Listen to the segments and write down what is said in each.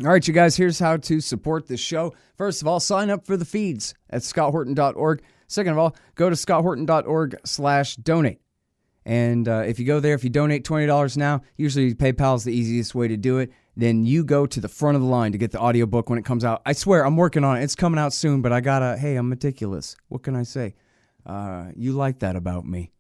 All right, you guys, here's how to support the show. First of all, sign up for the feeds at scotthorton.org. Second of all, go to scotthorton.org/donate. And if you go there, if you donate $20 now, usually PayPal is the easiest way to do it. Then you go to the front of the line to get the audiobook when it comes out. I swear, I'm working on it. It's coming out soon, but I'm meticulous. What can I say? You like that about me.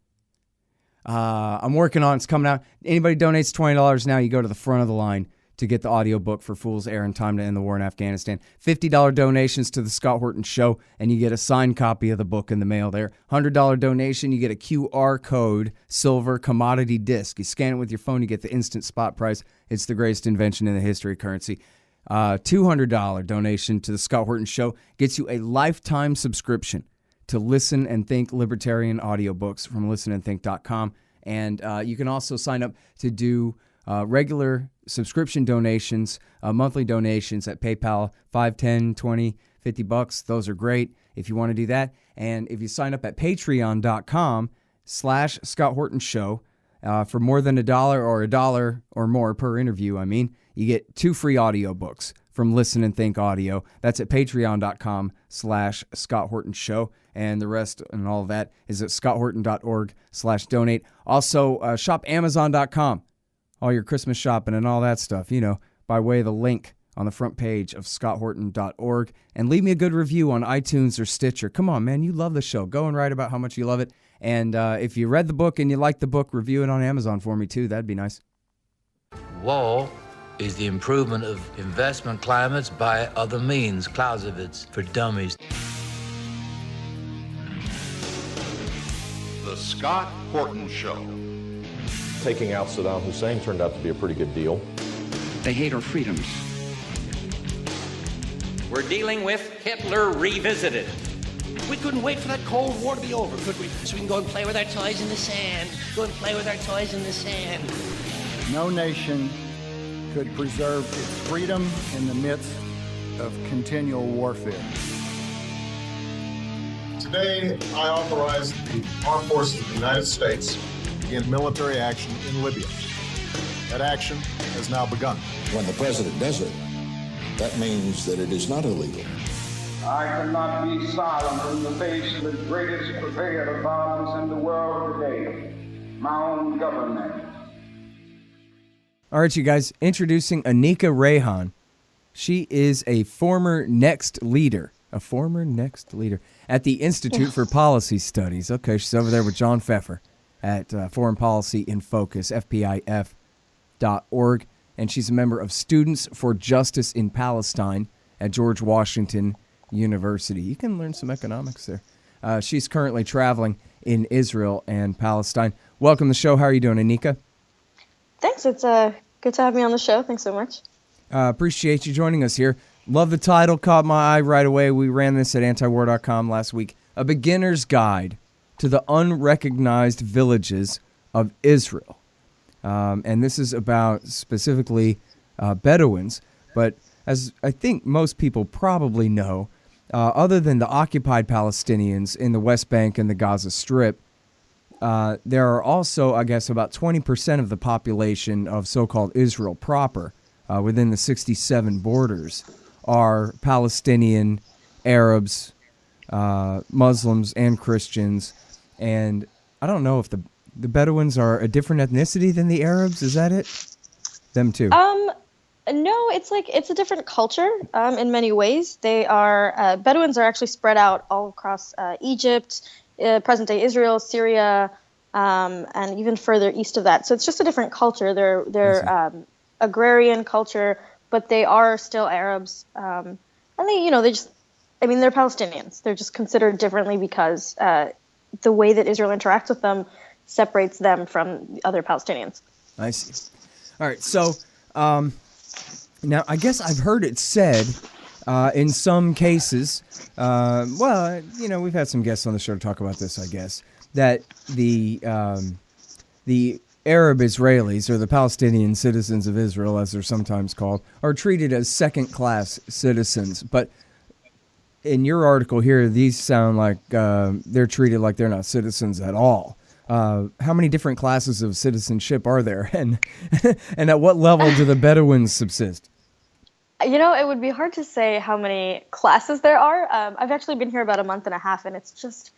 I'm working on it. It's coming out. Anybody donates $20 now, you go to the front of the line to get the audiobook for Fool's Errand, Time to End the War in Afghanistan. $50 donations to the Scott Horton Show, and you get a signed copy of the book in the mail there. $100 donation, you get a QR code, silver commodity disc. You scan it with your phone, you get the instant spot price. It's the greatest invention in the history of currency. $200 donation to the Scott Horton Show gets you a lifetime subscription to Listen and Think libertarian audiobooks from listenandthink.com. And you can also sign up to do regular subscription donations, monthly donations at PayPal, $5, $10, $20, $50. Those are great if you want to do that. And if you sign up at patreon.com/Scott Horton Show for more than $1 or $1 or more per interview, you get 2 free audiobooks from Listen and Think Audio. That's at patreon.com/Scott Horton Show. And the rest and all of that is at scotthorton.org/donate. Also, shop Amazon.com. All your Christmas shopping and all that stuff, by way of the link on the front page of scotthorton.org. And leave me a good review on iTunes or Stitcher. Come on, man, you love the show. Go and write about how much you love it. And if you read the book and you like the book, review it on Amazon for me, too. That'd be nice. War is the improvement of investment climates by other means. Clausewitz for dummies. The Scott Horton Show. Taking out Saddam Hussein turned out to be a pretty good deal. They hate our freedoms. We're dealing with Hitler revisited. We couldn't wait for that Cold War to be over, could we? So we can go and play with our toys in the sand. Go and play with our toys in the sand. No nation could preserve its freedom in the midst of continual warfare. Today, I authorize the Armed Forces of the United States begin military action in Libya. That action has now begun. When the president does it, that means that it is not illegal. I cannot be silent in the face of the greatest purveyor of violence in the world today, my own government. All right, you guys, introducing Aniqa Raihan. She is a former next leader at the Institute for Policy Studies. Okay, she's over there with John Pfeffer at Foreign Policy in Focus, FPIF.org. And she's a member of Students for Justice in Palestine at George Washington University. You can learn some economics there. She's currently traveling in Israel and Palestine. Welcome to the show. How are you doing, Aniqa? Thanks. It's good to have me on the show. Thanks so much. Appreciate you joining us here. Love the title. Caught my eye right away. We ran this at antiwar.com last week. A beginner's guide to the unrecognized villages of Israel. And this is about specifically Bedouins. But as I think most people probably know, other than the occupied Palestinians in the West Bank and the Gaza Strip, there are also, I guess, about 20% of the population of so-called Israel proper within the 67 borders are Palestinian, Arabs, Muslims, and Christians. And I don't know if the Bedouins are a different ethnicity than the Arabs. Is that it? Them too. No, it's a different culture in many ways. They are Bedouins are actually spread out all across Egypt, present-day Israel, Syria, and even further east of that. So it's just a different culture. They're agrarian culture, but they are still Arabs. And they're Palestinians. They're just considered differently because the way that Israel interacts with them separates them from the other Palestinians. I see. All right, so now I guess I've heard it said in some cases, we've had some guests on the show to talk about this, I guess, that the Arab Israelis, or the Palestinian citizens of Israel, as they're sometimes called, are treated as second-class citizens. But in your article here, these sound like they're treated like they're not citizens at all. How many different classes of citizenship are there, and at what level do the Bedouins subsist? It would be hard to say how many classes there are. I've actually been here about a month and a half, and it's just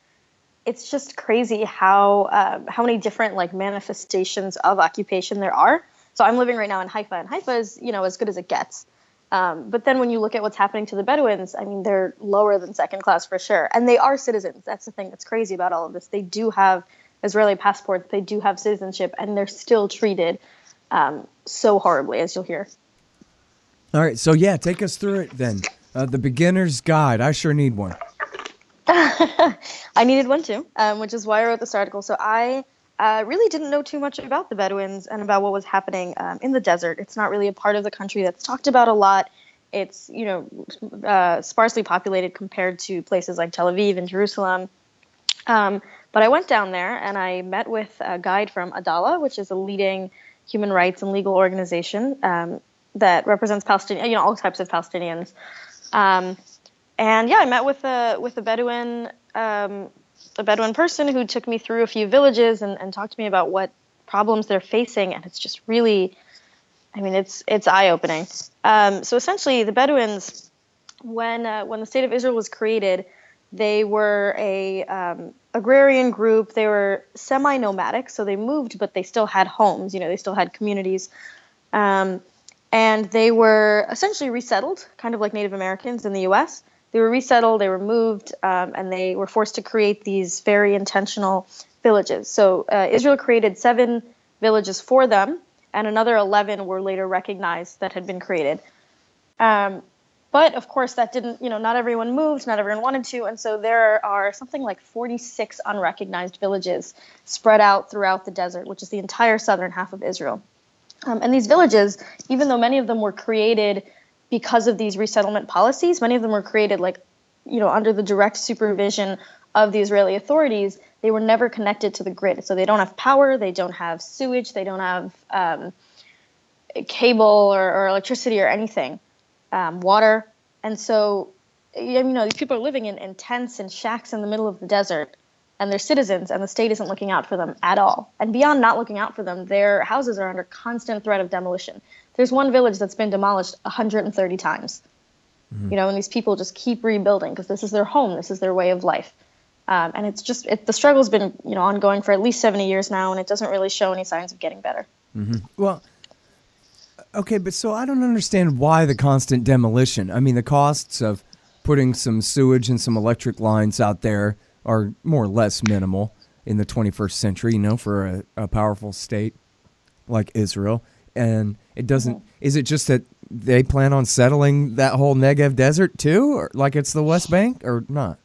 crazy how many different like manifestations of occupation there are. So I'm living right now in Haifa, and Haifa is as good as it gets. But then when you look at what's happening to the Bedouins, I mean, they're lower than second class for sure, and they are citizens. That's the thing that's crazy about all of this. They do have Israeli passports, they do have citizenship, and they're still treated so horribly, as you'll hear. All right, so yeah, take us through it then. The beginner's guide. I sure need one. I needed one too, which is why I wrote this article. So I really didn't know too much about the Bedouins and about what was happening in the desert. It's not really a part of the country that's talked about a lot. It's sparsely populated compared to places like Tel Aviv and Jerusalem. But I went down there and I met with a guide from Adala, which is a leading human rights and legal organization that represents Palestinian, all types of Palestinians. And yeah, I met with a Bedouin person who took me through a few villages and talked to me about what problems they're facing, and it's just really, I mean, it's eye-opening. So essentially, the Bedouins, when the state of Israel was created, they were a agrarian group. They were semi-nomadic, so they moved, but they still had homes. They still had communities. And they were essentially resettled, kind of like Native Americans in the U.S. They were resettled, they were moved, and they were forced to create these very intentional villages. So Israel created 7 villages for them, and another 11 were later recognized that had been created. But of course, that didn't, not everyone moved, not everyone wanted to, and so there are something like 46 unrecognized villages spread out throughout the desert, which is the entire southern half of Israel. And these villages, even though many of them were created because of these resettlement policies, many of them were created under the direct supervision of the Israeli authorities. They were never connected to the grid. So they don't have power, they don't have sewage, they don't have cable or electricity or anything, water. And so, these people are living in tents and shacks in the middle of the desert, and they're citizens, and the state isn't looking out for them at all. And beyond not looking out for them, their houses are under constant threat of demolition. There's one village that's been demolished 130 times. Mm-hmm. And these people just keep rebuilding because this is their home, this is their way of life. And it's just, the struggle's been, ongoing for at least 70 years now, and it doesn't really show any signs of getting better. Mm-hmm. Well, okay, but so I don't understand why the constant demolition. I mean, the costs of putting some sewage and some electric lines out there are more or less minimal in the 21st century, for a powerful state like Israel. And it doesn't, is it just that they plan on settling that whole Negev desert too? Or like it's the West Bank or not?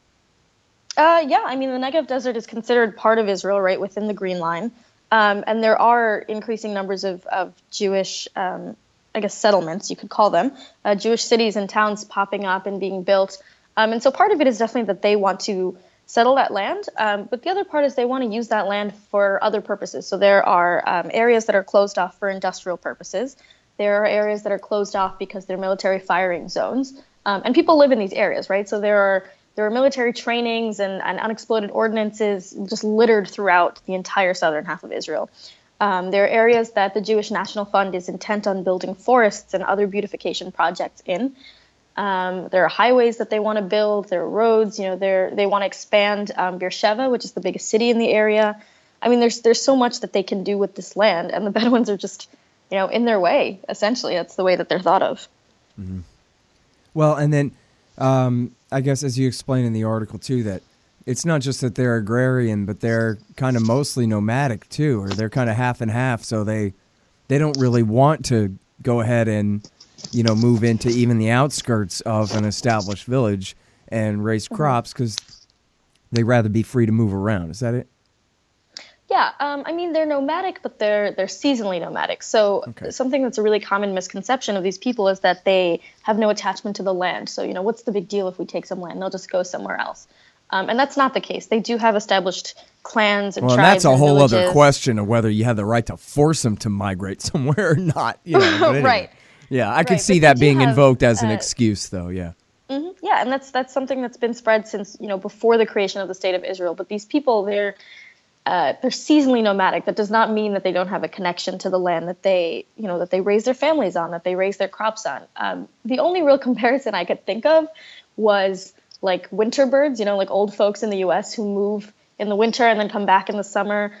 Yeah, I mean, the Negev desert is considered part of Israel, right, within the Green Line. And there are increasing numbers of Jewish, settlements, you could call them, Jewish cities and towns popping up and being built. And so part of it is definitely that they want to settle that land. But the other part is they want to use that land for other purposes. So there are areas that are closed off for industrial purposes. There are areas that are closed off because they're military firing zones. And people live in these areas, right? So there are military trainings and unexploded ordnances just littered throughout the entire southern half of Israel. There are areas that the Jewish National Fund is intent on building forests and other beautification projects in. There are highways that they want to build. There are roads. They want to expand Beersheba, which is the biggest city in the area. I mean, there's so much that they can do with this land, and the Bedouins are just, in their way. Essentially, that's the way that they're thought of. Mm-hmm. Well, and then I guess as you explain in the article too, that it's not just that they're agrarian, but they're kind of mostly nomadic too, or they're kind of half and half. So they don't really want to go ahead and move into even the outskirts of an established village and raise crops because they'd rather be free to move around. Is that it? Yeah. I mean, they're nomadic, but they're seasonally nomadic. So something that's a really common misconception of these people is that they have no attachment to the land. So, what's the big deal if we take some land? They'll just go somewhere else. And that's not the case. They do have established clans and tribes. Well, that's a whole villages. Other question of whether you have the right to force them to migrate somewhere or not. Anyway. Right. Yeah, I could see that being invoked as an excuse, though, yeah. Mm-hmm, yeah, and that's something that's been spread since, before the creation of the State of Israel. But these people, they're seasonally nomadic. That does not mean that they don't have a connection to the land that they raise their families on, that they raise their crops on. The only real comparison I could think of was like winter birds, like old folks in the U.S. who move in the winter and then come back in the summer.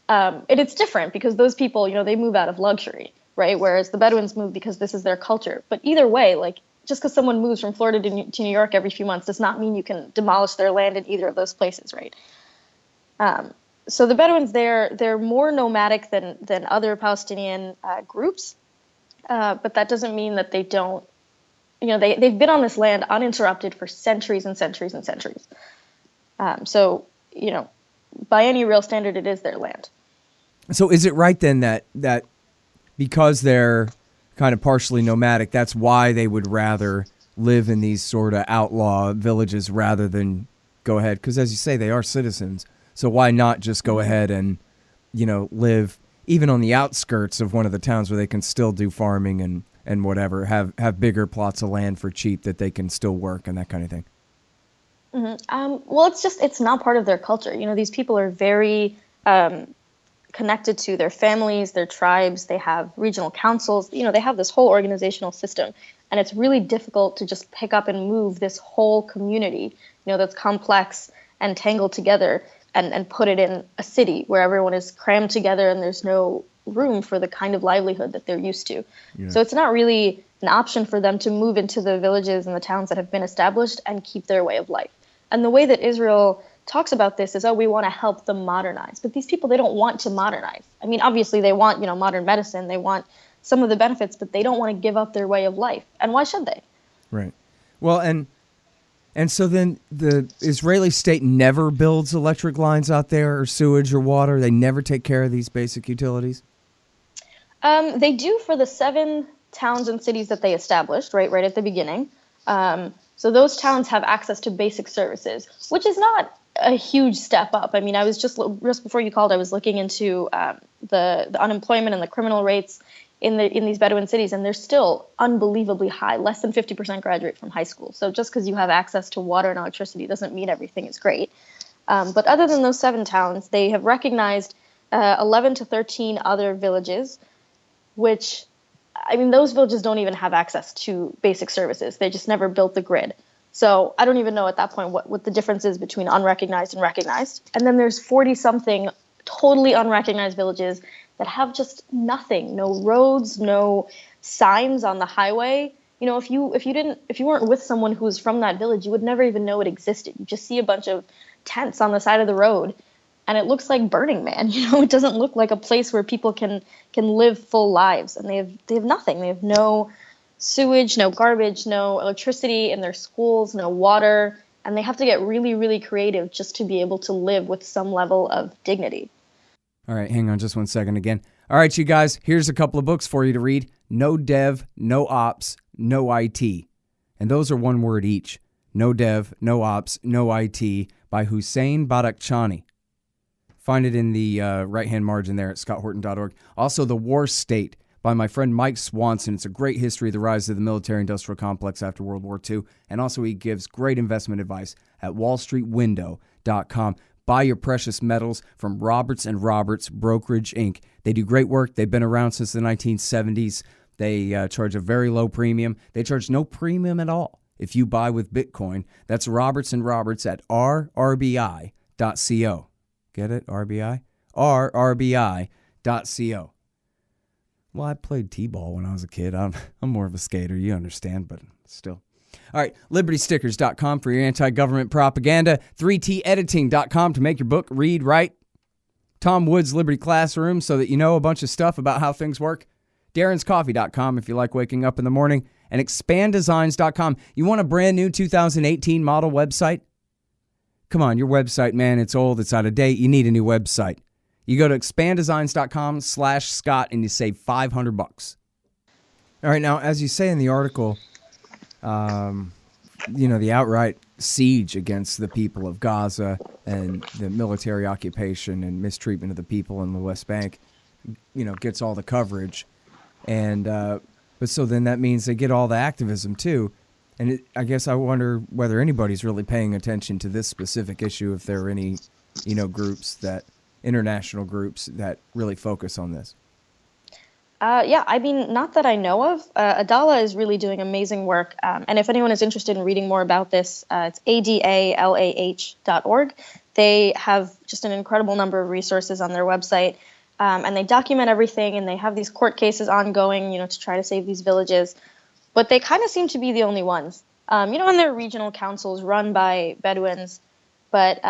And it's different because those people, they move out of luxury, right? Whereas the Bedouins move because this is their culture. But either way, like just because someone moves from Florida to New York every few months does not mean you can demolish their land in either of those places, right? So the Bedouins, they're more nomadic than other Palestinian groups, but that doesn't mean that they don't. They've been on this land uninterrupted for centuries and centuries and centuries. So by any real standard, it is their land. So is it right then that because they're kind of partially nomadic, that's why they would rather live in these sort of outlaw villages rather than go ahead? Because as you say, they are citizens. So why not just go ahead and, live even on the outskirts of one of the towns where they can still do farming and whatever, have bigger plots of land for cheap that they can still work and that kind of thing? Mm-hmm. Well, it's not part of their culture. These people are very connected to their families, their tribes. They have regional councils. They have this whole organizational system. And it's really difficult to just pick up and move this whole community, that's complex and tangled together and put it in a city where everyone is crammed together and there's no room for the kind of livelihood that they're used to. Yeah. So it's not really an option for them to move into the villages and the towns that have been established and keep their way of life. And the way that Israel talks about this is, we want to help them modernize. But these people, they don't want to modernize. I mean, obviously they want, modern medicine. They want some of the benefits, but they don't want to give up their way of life. And why should they? Right. Well, and so then the Israeli state never builds electric lines out there or sewage or water? They never take care of these basic utilities? They do for the 7 towns and cities that they established, right at the beginning. So those towns have access to basic services, which is not a huge step up. I mean, I was just before you called, I was looking into the unemployment and the criminal rates in these Bedouin cities, and they're still unbelievably high. Less than 50% graduate from high school. So just because you have access to water and electricity doesn't mean everything is great. But other than those 7 towns, they have recognized 11 to 13 other villages, which, I mean, those villages don't even have access to basic services. They just never built the grid. So I don't even know at that point what the difference is between unrecognized and recognized. And then there's 40-something totally unrecognized villages that have just nothing, no roads, no signs on the highway. If you weren't with someone who was from that village, you would never even know it existed. You just see a bunch of tents on the side of the road, and it looks like Burning Man. It doesn't look like a place where people can live full lives. And they have nothing. They have no sewage, no garbage, no electricity in their schools, no water, and they have to get really, really creative just to be able to live with some level of dignity. All right, hang on just one second again. All right, you guys, here's a couple of books for you to read. No Dev, No Ops, No IT. And those are one word each. No Dev, No Ops, No IT by Hussein Badakhshani. Find it in the right-hand margin there at scotthorton.org. Also, The War State by my friend Mike Swanson. It's a great history of the rise of the military-industrial complex after World War II. And also, he gives great investment advice at wallstreetwindow.com. Buy your precious metals from Roberts & Roberts Brokerage, Inc. They do great work. They've been around since the 1970s. They charge a very low premium. They charge no premium at all if you buy with Bitcoin. That's Roberts & Roberts at rrbi.co. Get it? RBI? rrbi.co. Well, I played t-ball when I was a kid. I'm more of a skater, you understand, but still. All right, libertystickers.com for your anti-government propaganda. 3tediting.com to make your book read right. Tom Wood's Liberty Classroom so that you know a bunch of stuff about how things work. Darren'sCoffee.com if you like waking up in the morning. And expanddesigns.com. You want a brand new 2018 model website? Come on, your website, man, it's old, it's out of date. You need a new website. You go to expanddesigns.com/Scott and you save $500. All right, now, as you say in the article, the outright siege against the people of Gaza and the military occupation and mistreatment of the people in the West Bank, gets all the coverage. And but so then that means they get all the activism too. And I guess I wonder whether anybody's really paying attention to this specific issue, if there are any, groups that international groups that really focus on this? Yeah, I mean, not that I know of. Adala is really doing amazing work. And if anyone is interested in reading more about this, it's adalah.org. They have just an incredible number of resources on their website. And they document everything, and they have these court cases ongoing, to try to save these villages. But they kind of seem to be the only ones. And there are regional councils run by Bedouins, but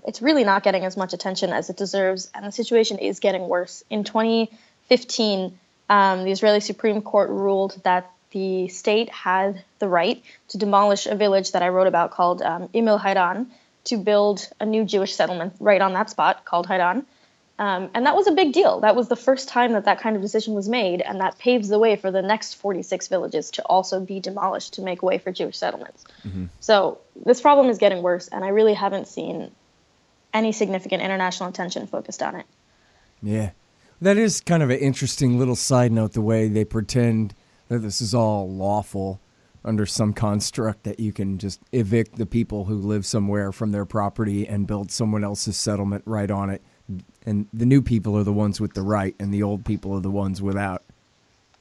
it's really not getting as much attention as it deserves, and the situation is getting worse. In 2015, the Israeli Supreme Court ruled that the state had the right to demolish a village that I wrote about called Imil Hayran, to build a new Jewish settlement right on that spot called Hayran. And that was a big deal. That was the first time that kind of decision was made, and that paves the way for the next 46 villages to also be demolished to make way for Jewish settlements. Mm-hmm. So this problem is getting worse, and I really haven't seen any significant international attention focused on it. Yeah. That is kind of an interesting little side note, the way they pretend that this is all lawful under some construct that you can just evict the people who live somewhere from their property and build someone else's settlement right on it. And the new people are the ones with the right, and the old people are the ones without.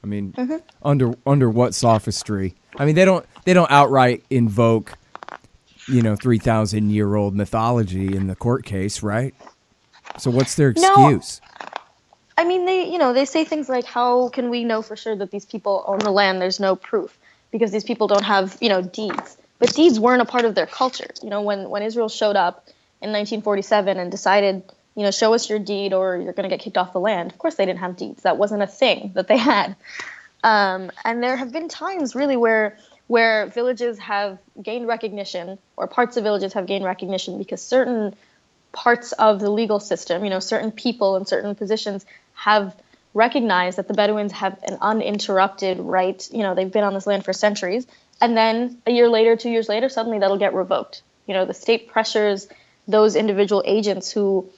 I mean, under what sophistry? I mean, they don't outright invoke, 3,000-year-old mythology in the court case, right? So what's their excuse? No. I mean, they say things like, how can we know for sure that these people own the land? There's no proof because these people don't have, deeds. But deeds weren't a part of their culture. When Israel showed up in 1947 and decided, show us your deed or you're going to get kicked off the land. Of course, they didn't have deeds. That wasn't a thing that they had. And there have been times really where villages have gained recognition, or parts of villages have gained recognition because certain parts of the legal system, certain people in certain positions have recognized that the Bedouins have an uninterrupted right. They've been on this land for centuries. And then a year later, 2 years later, suddenly that'll get revoked. The state pressures those individual agents who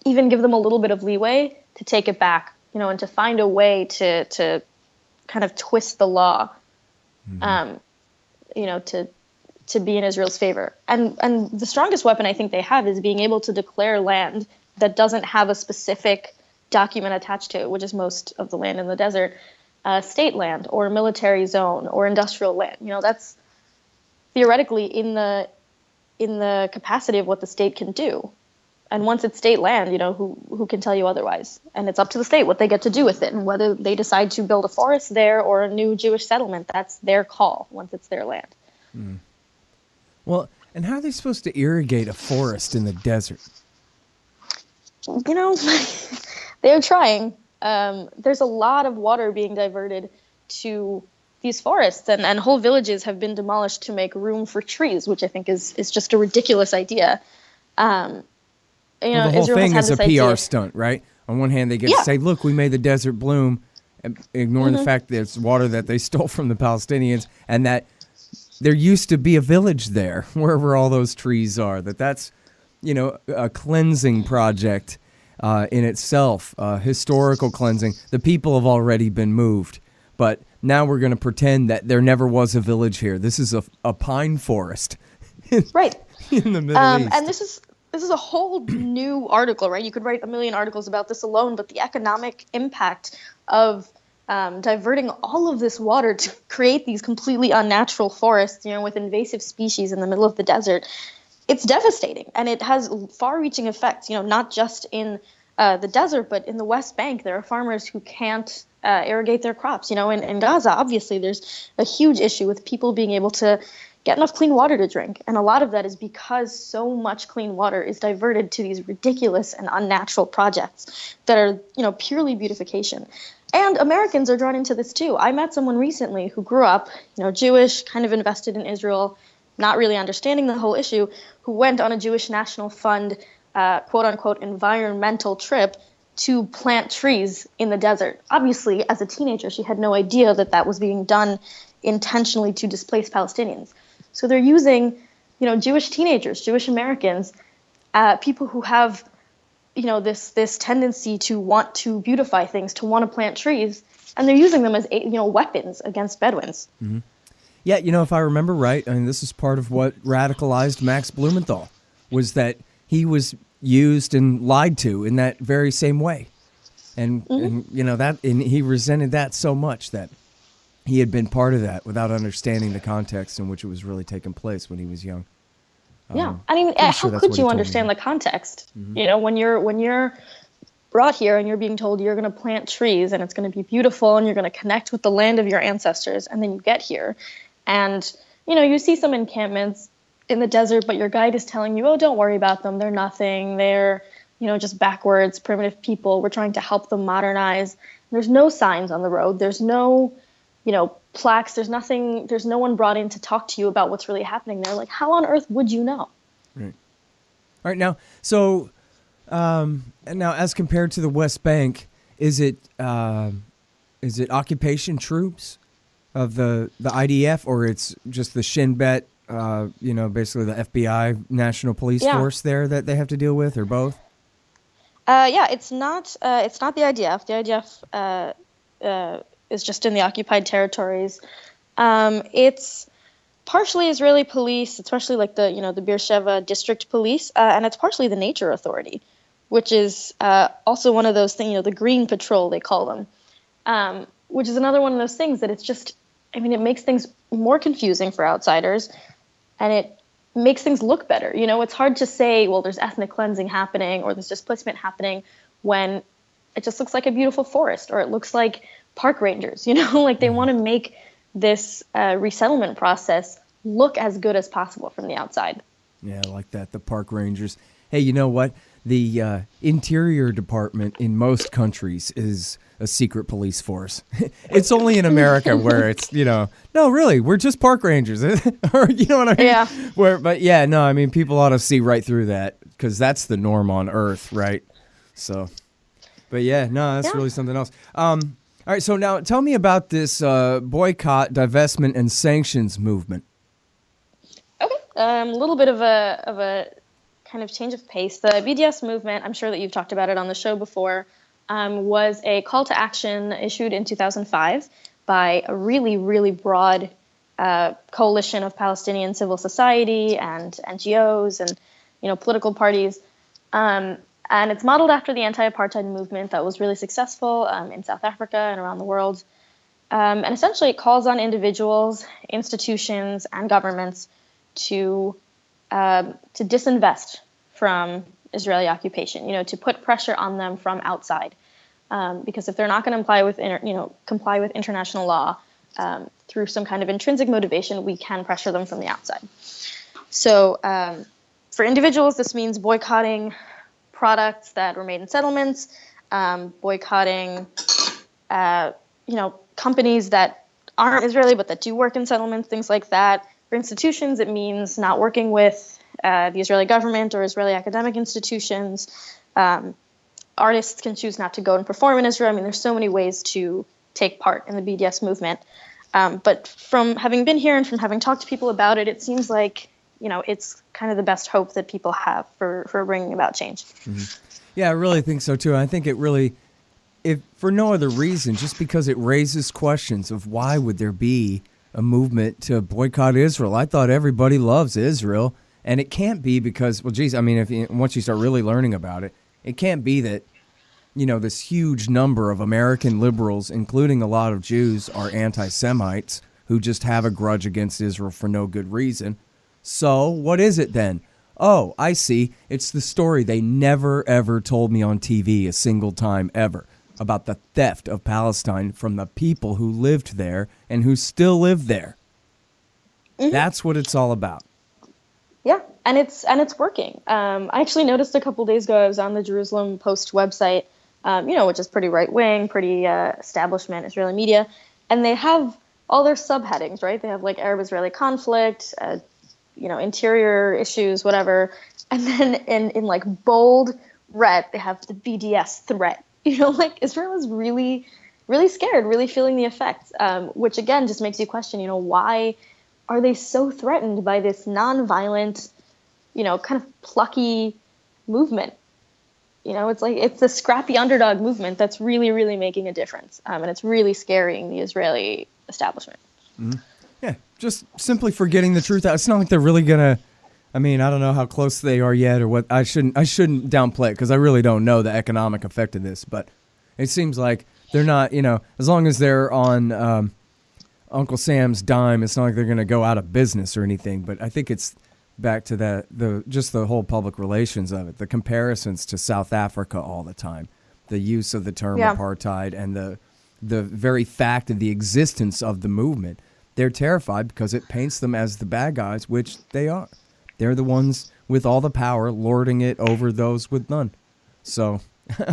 even give them a little bit of leeway to take it back, and to find a way to kind of twist the law, to be in Israel's favor. And the strongest weapon I think they have is being able to declare land that doesn't have a specific document attached to it, which is most of the land in the desert, state land or military zone or industrial land. That's theoretically in the capacity of what the state can do. And once it's state land, who can tell you otherwise? And it's up to the state what they get to do with it, and whether they decide to build a forest there or a new Jewish settlement. That's their call once it's their land. Mm. Well, and how are they supposed to irrigate a forest in the desert? They're trying. There's a lot of water being diverted to these forests, and whole villages have been demolished to make room for trees, which I think is just a ridiculous idea. The whole thing is a PR stunt, right? On one hand, they get to say, look, we made the desert bloom, ignoring the fact that it's water that they stole from the Palestinians, and that there used to be a village there, wherever all those trees are, that's a cleansing project in itself, historical cleansing. The people have already been moved, but now we're going to pretend that there never was a village here. This is a pine forest. Right. In the Middle East. And this is a whole new article, right? You could write a million articles about this alone, but the economic impact of diverting all of this water to create these completely unnatural forests, with invasive species in the middle of the desert, it's devastating. And it has far-reaching effects, not just in the desert, but in the West Bank. There are farmers who can't irrigate their crops. In Gaza, obviously, there's a huge issue with people being able to get enough clean water to drink. And a lot of that is because so much clean water is diverted to these ridiculous and unnatural projects that are, purely beautification. And Americans are drawn into this too. I met someone recently who grew up, Jewish, kind of invested in Israel, not really understanding the whole issue, who went on a Jewish National Fund, quote unquote, environmental trip to plant trees in the desert. Obviously, as a teenager, she had no idea that was being done intentionally to displace Palestinians. So they're using, Jewish teenagers, Jewish Americans, people who have, this tendency to want to beautify things, to want to plant trees, and they're using them as, weapons against Bedouins. Mm-hmm. Yeah, if I remember right, this is part of what radicalized Max Blumenthal, was that he was used and lied to in that very same way. And he resented that so much that he had been part of that without understanding the context in which it was really taking place when he was young. Yeah. I mean, how could you understand the context? Mm-hmm. When you're brought here and you're being told you're going to plant trees and it's going to be beautiful and you're going to connect with the land of your ancestors, and then you get here and, you see some encampments in the desert, but your guide is telling you, oh, don't worry about them. They're nothing. They're, just backwards, primitive people. We're trying to help them modernize. There's no signs on the road. There's no, plaques. There's nothing. There's no one brought in to talk to you about what's really happening there. Like, how on earth would you know? Right. All right. Now, so now as compared to the West Bank, is it occupation troops of the IDF, or it's just the Shin Bet, basically the FBI National Police Force there that they have to deal with, or both? It's not the IDF. The IDF is just in the occupied territories. It's partially Israeli police, especially like the Beersheba district police, and it's partially the Nature Authority, which is also one of those things, the Green Patrol, they call them, which is another one of those things that it's just, it makes things more confusing for outsiders, and it makes things look better. It's hard to say, well, there's ethnic cleansing happening or there's displacement happening when it just looks like a beautiful forest, or it looks like park rangers, like they want to make this resettlement process look as good as possible from the outside. Yeah, I like that. The park rangers. Hey, you know what? The Interior Department in most countries is a secret police force. It's only in America where it's, no, really, we're just park rangers. Or, you know what I mean? Yeah. People ought to see right through that, because that's the norm on Earth, right? So, but that's really something else. All right, so now tell me about this boycott, divestment, and sanctions movement. Okay, a little bit of a kind of change of pace. The BDS movement, I'm sure that you've talked about it on the show before, was a call to action issued in 2005 by a really, really broad coalition of Palestinian civil society and NGOs and political parties. And it's modeled after the anti-apartheid movement that was really successful in South Africa and around the world. And essentially it calls on individuals, institutions, and governments to disinvest from Israeli occupation, to put pressure on them from outside. Because if they're not going to comply with international law through some kind of intrinsic motivation, we can pressure them from the outside. So for individuals, this means boycotting products that were made in settlements, boycotting, companies that aren't Israeli but that do work in settlements, things like that. For institutions, it means not working with the Israeli government or Israeli academic institutions. Artists can choose not to go and perform in Israel. There's so many ways to take part in the BDS movement. But from having been here and from having talked to people about it, it seems like it's kind of the best hope that people have for bringing about change. Mm-hmm. Yeah, I really think so too. I think it really, if for no other reason, just because it raises questions of why would there be a movement to boycott Israel. I thought everybody loves Israel, and it can't be because, once you start really learning about it, it can't be that, this huge number of American liberals, including a lot of Jews, are anti-Semites who just have a grudge against Israel for no good reason. So what is it then? Oh, I see. It's the story they never, ever told me on TV a single time ever about the theft of Palestine from the people who lived there and who still live there. Mm-hmm. That's what it's all about. Yeah, and it's working. I actually noticed a couple days ago I was on the Jerusalem Post website, which is pretty right-wing, pretty establishment Israeli media, and they have all their subheadings, right? They have like Arab-Israeli conflict, interior issues, whatever. And then in like bold red, they have the BDS threat. Israel is really, really scared, really feeling the effects, which again just makes you question, why are they so threatened by this nonviolent, kind of plucky movement? It's the scrappy underdog movement that's really, really making a difference. And it's really scaring the Israeli establishment. Mm-hmm. Yeah, just simply for getting the truth out. It's not like they're really going to I mean, I don't know how close they are yet, or what. I shouldn't downplay it because I really don't know the economic effect of this. But it seems like they're not. As long as they're on Uncle Sam's dime, it's not like they're going to go out of business or anything. But I think it's back to the whole public relations of it, the comparisons to South Africa all the time, the use of the term apartheid, and the very fact of the existence of the movement. They're terrified because it paints them as the bad guys, which they are. They're the ones with all the power, lording it over those with none. So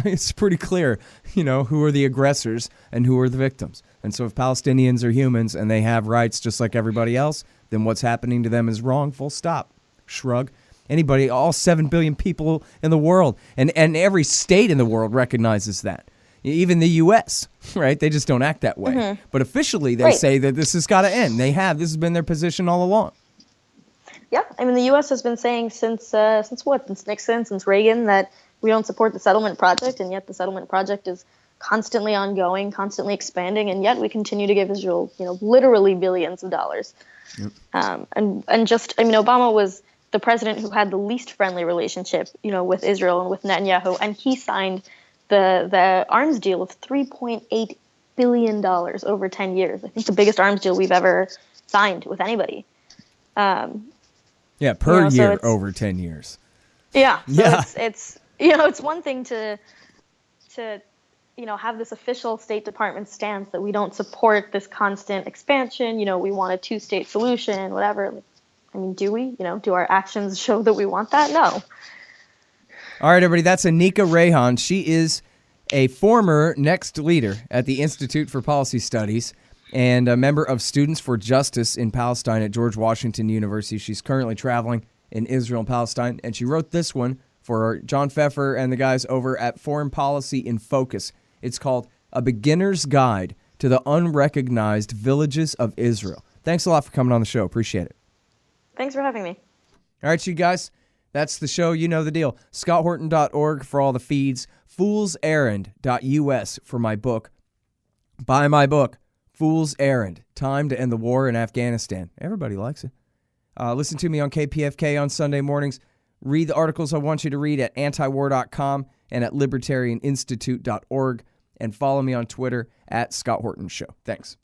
it's pretty clear, who are the aggressors and who are the victims. And so if Palestinians are humans and they have rights just like everybody else, then what's happening to them is wrong, full stop. Shrug. Anybody, all 7 billion people in the world, and every state in the world recognizes that. Even the U.S., right? They just don't act that way. Mm-hmm. But officially, they say that this has got to end. This has been their position all along. Yeah, I mean, the U.S. has been saying since Nixon, since Reagan, that we don't support the settlement project, and yet the settlement project is constantly ongoing, constantly expanding, and yet we continue to give Israel, literally billions of dollars. Yep. Obama was the president who had the least friendly relationship, with Israel and with Netanyahu, and he signed the arms deal of $3.8 billion over 10 years. I think the biggest arms deal we've ever signed with anybody. Per year over 10 years. Yeah. So it's one thing to have this official State Department stance that we don't support this constant expansion. We want a two-state solution, whatever. I mean, do we? Do our actions show that we want that? No. All right, everybody. That's Aniqa Raihan. She is a former Next leader at the Institute for Policy Studies and a member of Students for Justice in Palestine at George Washington University. She's currently traveling in Israel and Palestine, and she wrote this one for John Pfeffer and the guys over at Foreign Policy in Focus. It's called A Beginner's Guide to the Unrecognized Villages of Israel. Thanks a lot for coming on the show. Appreciate it. Thanks for having me. All right, you guys, that's the show. You know the deal. ScottHorton.org for all the feeds. FoolsErrand.us for my book. Buy my book. Fool's Errand, Time to End the War in Afghanistan. Everybody likes it. Listen to me on KPFK on Sunday mornings. Read the articles I want you to read at antiwar.com and at libertarianinstitute.org. And follow me on Twitter at Scott Horton Show. Thanks.